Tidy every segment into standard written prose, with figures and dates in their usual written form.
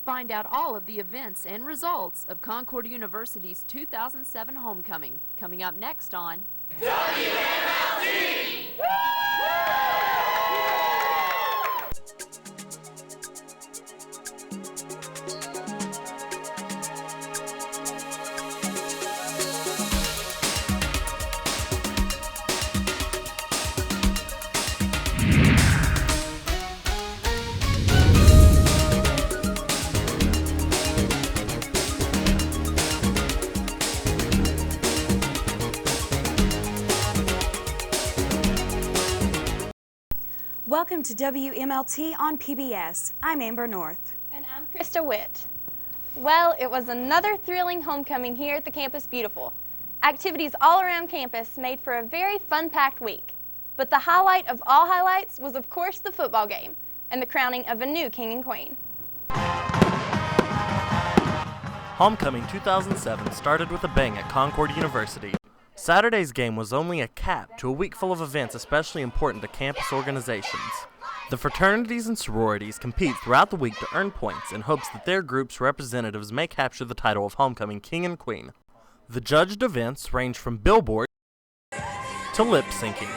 Find out all of the events and results of Concord University's 2007 homecoming, coming up next on WMLT! Welcome to WMLT on PBS. I'm Amber North. And I'm Krista Witt. Well, it was another thrilling homecoming here at the Campus Beautiful. Activities all around campus made for a very fun-packed week. But the highlight of all highlights was, of course, the football game and the crowning of a new king and queen. Homecoming 2007 started with a bang at Concord University. Saturday's game was only a cap to a week full of events especially important to campus organizations. The fraternities and sororities compete throughout the week to earn points in hopes that their group's representatives may capture the title of Homecoming King and Queen. The judged events range from billboard to lip syncing.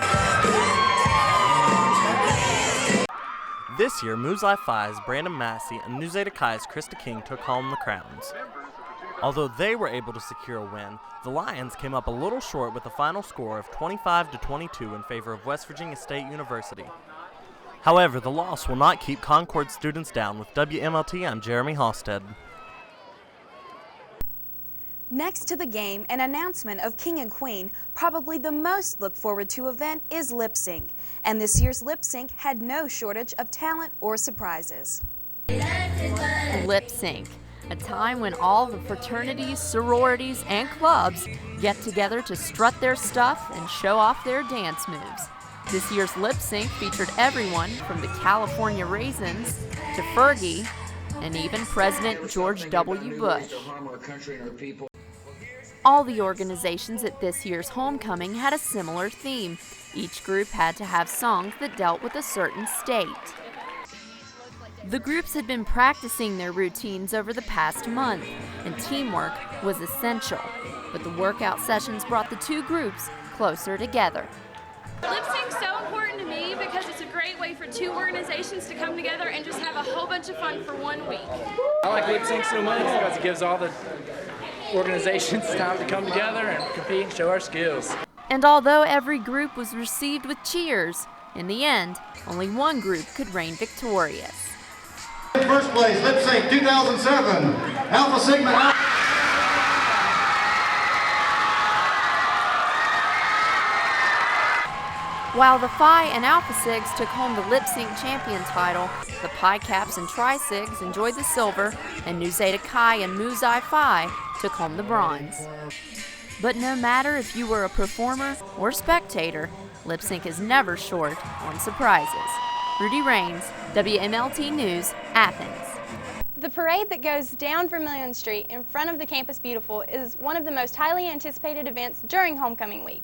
This year, Muzai Phi's Brandon Massey and Nu Zeta Chi's Krista King took home the crowns. Although they were able to secure a win, the Lions came up a little short with a final score of 25-22 in favor of West Virginia State University. However, the loss will not keep Concord students down. With WMLT, I'm Jeremy Halstead. Next to the game, an announcement of King and Queen, probably the most looked forward to event is Lip Sync. And this year's Lip Sync had no shortage of talent or surprises. Lip Sync, a time when all the fraternities, sororities, and clubs get together to strut their stuff and show off their dance moves. This year's Lip Sync featured everyone from the California Raisins to Fergie and even President George W. Bush. All the organizations at this year's homecoming had a similar theme. Each group had to have songs that dealt with a certain state. The groups had been practicing their routines over the past month, and teamwork was essential. But the workout sessions brought the two groups closer together. Lip sync's so important to me because it's a great way for two organizations to come together and just have a whole bunch of fun for 1 week. I like lip sync so much because it gives all the organizations time to come together and compete and show our skills. And although every group was received with cheers, in the end, only one group could reign victorious. First place, Lip Sync 2007, Alpha Sigma Alpha. While the Phi and Alpha Sigs took home the Lip Sync champion title, the Pi Caps and Tri Sigs enjoyed the silver, and Nu Zeta Chi and Muzai Phi took home the bronze. But no matter if you were a performer or spectator, Lip Sync is never short on surprises. Rudy Raines, WMLT News, Athens. The parade that goes down Vermilion Street in front of the Campus Beautiful is one of the most highly anticipated events during homecoming week,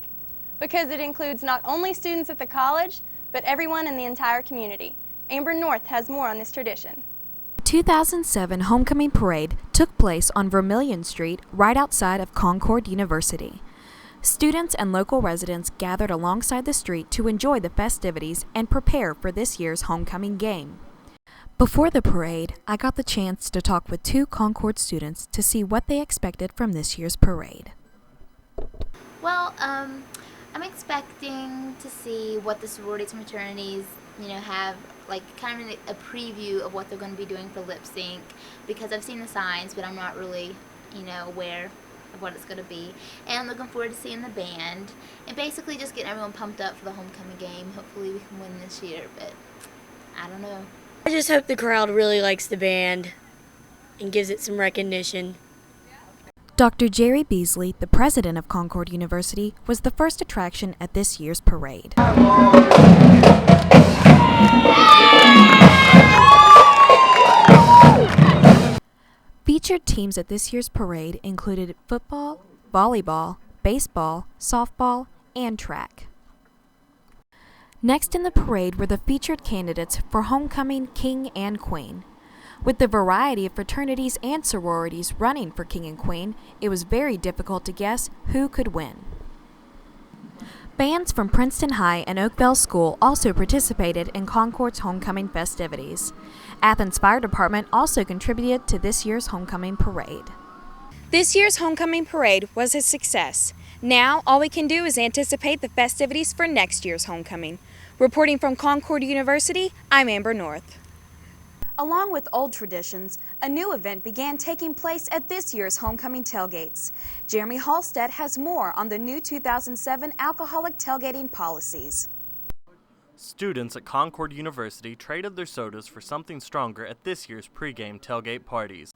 because it includes not only students at the college, but everyone in the entire community. Amber North has more on this tradition. The 2007 Homecoming Parade took place on Vermilion Street right outside of Concord University. Students and local residents gathered alongside the street to enjoy the festivities and prepare for this year's homecoming game. Before the parade, I got the chance to talk with two Concord students to see what they expected from this year's parade. Well, I'm expecting to see what the sororities and fraternities, have like kind of a preview of what they're going to be doing for lip sync, because I've seen the signs, but I'm not really, aware of what it's going to be. And I'm looking forward to seeing the band and basically just getting everyone pumped up for the homecoming game. Hopefully we can win this year, but I don't know. I just hope the crowd really likes the band and gives it some recognition. Dr. Jerry Beasley, the president of Concord University, was the first attraction at this year's parade. Featured teams at this year's parade included football, volleyball, baseball, softball, and track. Next in the parade were the featured candidates for Homecoming King and Queen. With the variety of fraternities and sororities running for King and Queen, it was very difficult to guess who could win. Bands from Princeton High and Oakville School also participated in Concord's homecoming festivities. Athens Fire Department also contributed to this year's homecoming parade. This year's homecoming parade was a success. Now, all we can do is anticipate the festivities for next year's homecoming. Reporting from Concord University, I'm Amber North. Along with old traditions, a new event began taking place at this year's homecoming tailgates. Jeremy Halstead has more on the new 2007 alcoholic tailgating policies. Students at Concord University traded their sodas for something stronger at this year's pregame tailgate parties.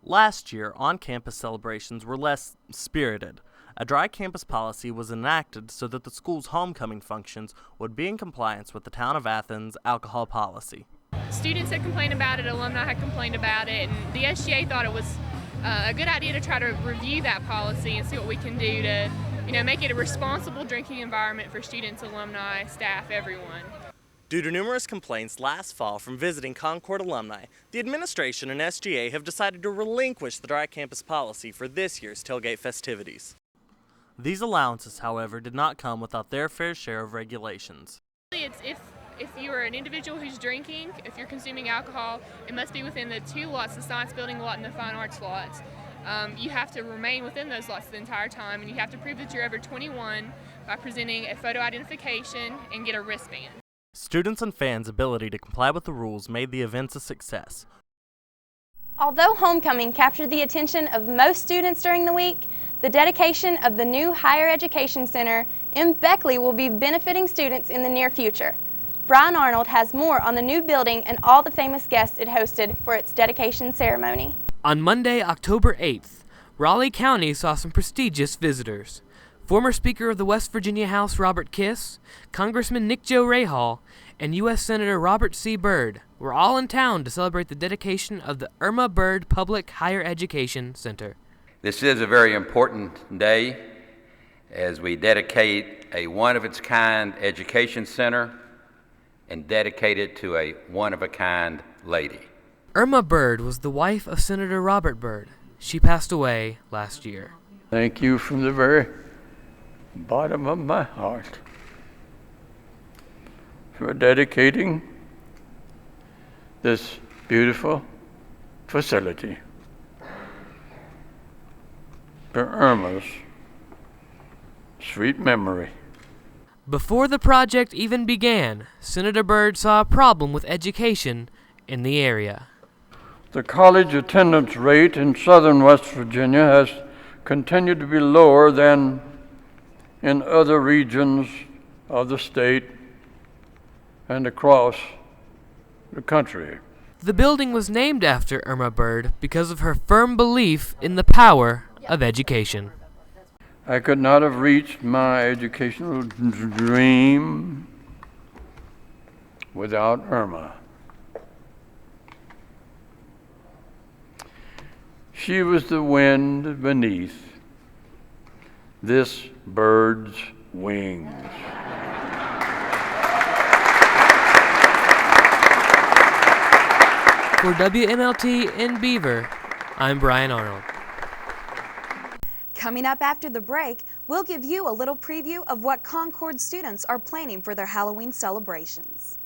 Last year, on-campus celebrations were less spirited. A dry campus policy was enacted so that the school's homecoming functions would be in compliance with the Town of Athens alcohol policy. Students had complained about it, alumni had complained about it, and the SGA thought it was a good idea to try to review that policy and see what we can do to, make it a responsible drinking environment for students, alumni, staff, everyone. Due to numerous complaints last fall from visiting Concord alumni, the administration and SGA have decided to relinquish the dry campus policy for this year's tailgate festivities. These allowances, however, did not come without their fair share of regulations. It's if you are an individual who's drinking, if you're consuming alcohol, it must be within the two lots, the science building lot and the fine arts lots. You have to remain within those lots the entire time, and you have to prove that you're over 21 by presenting a photo identification and get a wristband. Students and fans' ability to comply with the rules made the events a success. Although homecoming captured the attention of most students during the week, the dedication of the new Higher Education Center in Beckley will be benefiting students in the near future. Brian Arnold has more on the new building and all the famous guests it hosted for its dedication ceremony. On Monday, October 8th, Raleigh County saw some prestigious visitors. Former Speaker of the West Virginia House Robert Kiss, Congressman Nick Joe Rahal, and U.S. Senator Robert C. Byrd were all in town to celebrate the dedication of the Irma Byrd Public Higher Education Center. This is a very important day as we dedicate a one-of-its-kind education center and dedicate it to a one-of-a-kind lady. Irma Byrd was the wife of Senator Robert Byrd. She passed away last year. Thank you from the very bottom of my heart for dedicating this beautiful facility for Irma's sweet memory. Before the project even began, Senator Byrd saw a problem with education in the area. The college attendance rate in southern West Virginia has continued to be lower than in other regions of the state and across the country. The building was named after Irma Byrd because of her firm belief in the power of education. I could not have reached my educational dream without Irma. She was the wind beneath this bird's wings. For WMLT in Beaver, I'm Brian Arnold. Coming up after the break, we'll give you a little preview of what Concord students are planning for their Halloween celebrations.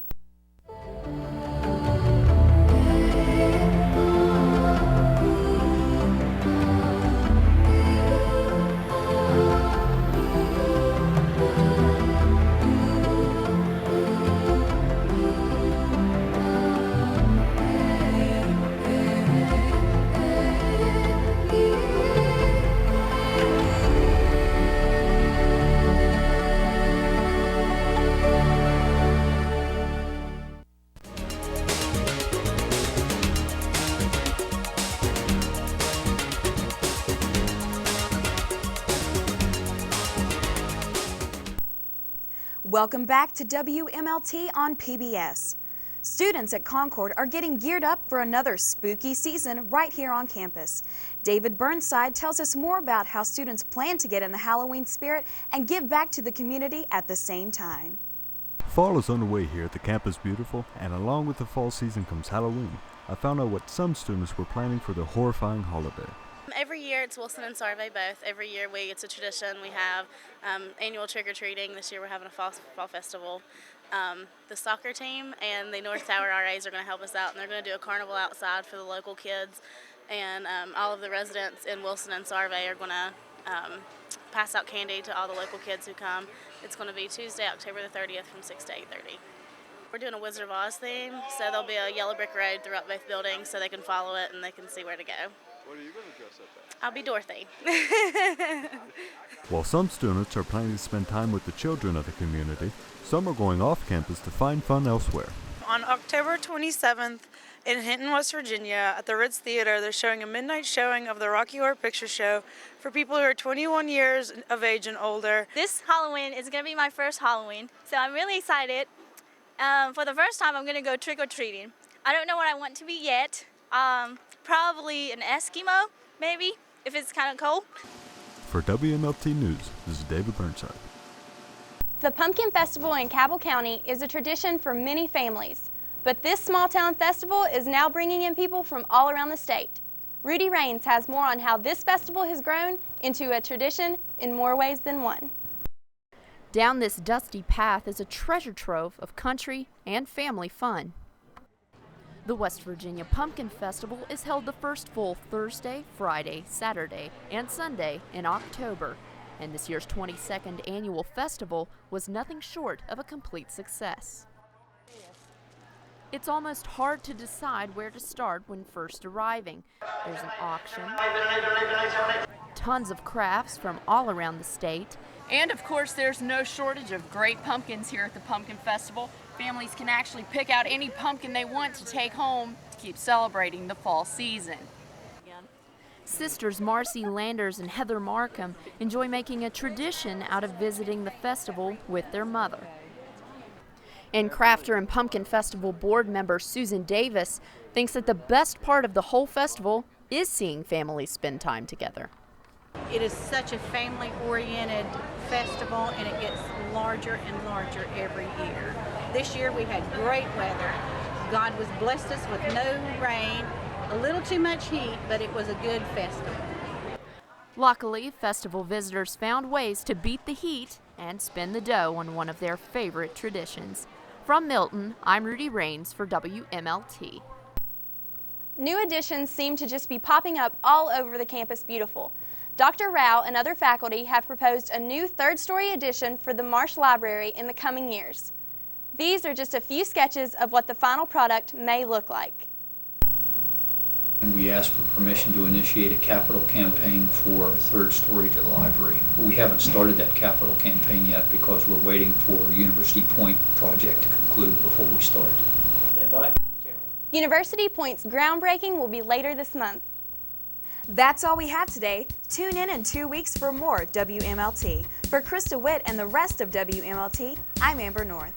Welcome back to WMLT on PBS. Students at Concord are getting geared up for another spooky season right here on campus. David Burnside tells us more about how students plan to get in the Halloween spirit and give back to the community at the same time. Fall is underway here at the Campus Beautiful, and along with the fall season comes Halloween. I found out what some students were planning for the horrifying holiday. Every year it's Wilson and Sarvey both. Every year it's a tradition. We have annual trick-or-treating. This year we're having a fall festival. The soccer team and the North Tower RAs are going to help us out, and they're going to do a carnival outside for the local kids. And all of the residents in Wilson and Sarvey are going to pass out candy to all the local kids who come. It's going to be Tuesday, October the 30th from 6 to 8:30. We're doing a Wizard of Oz theme, so there'll be a yellow brick road throughout both buildings so they can follow it and they can see where to go. What are you going to dress up as? I'll be Dorothy. While some students are planning to spend time with the children of the community, some are going off campus to find fun elsewhere. On October 27th in Hinton, West Virginia, at the Ritz Theater, they're showing a midnight showing of the Rocky Horror Picture Show for people who are 21 years of age and older. This Halloween is going to be my first Halloween, so I'm really excited. For the first time, I'm going to go trick-or-treating. I don't know what I want to be yet. Probably an Eskimo, maybe, if it's kind of cold. For WMLT News, this is David Burnside. The Pumpkin Festival in Cabell County is a tradition for many families, but this small town festival is now bringing in people from all around the state. Rudy Raines has more on how this festival has grown into a tradition in more ways than one. Down this dusty path is a treasure trove of country and family fun. The West Virginia Pumpkin Festival is held the first full Thursday, Friday, Saturday, and Sunday in October, and this year's 22nd annual festival was nothing short of a complete success. It's almost hard to decide where to start when first arriving. There's an auction, tons of crafts from all around the state, and of course there's no shortage of great pumpkins here at the Pumpkin Festival. Families can actually pick out any pumpkin they want to take home to keep celebrating the fall season. Sisters Marcy Landers and Heather Markham enjoy making a tradition out of visiting the festival with their mother. And Crafter and Pumpkin Festival board member Susan Davis thinks that the best part of the whole festival is seeing families spend time together. It is such a family-oriented festival, and it gets larger and larger every year. This year we had great weather. God has blessed us with no rain, a little too much heat, but it was a good festival. Luckily, festival visitors found ways to beat the heat and spend the dough on one of their favorite traditions. From Milton, I'm Rudy Raines for WMLT. New additions seem to just be popping up all over the campus beautiful. Dr. Rao and other faculty have proposed a new third-story addition for the Marsh Library in the coming years. These are just a few sketches of what the final product may look like. We asked for permission to initiate a capital campaign for a third story to the library. We haven't started that capital campaign yet because we're waiting for University Point project to conclude before we start. Stand by. University Point's groundbreaking will be later this month. That's all we have today. Tune in 2 weeks for more WMLT. For Krista Witt and the rest of WMLT, I'm Amber North.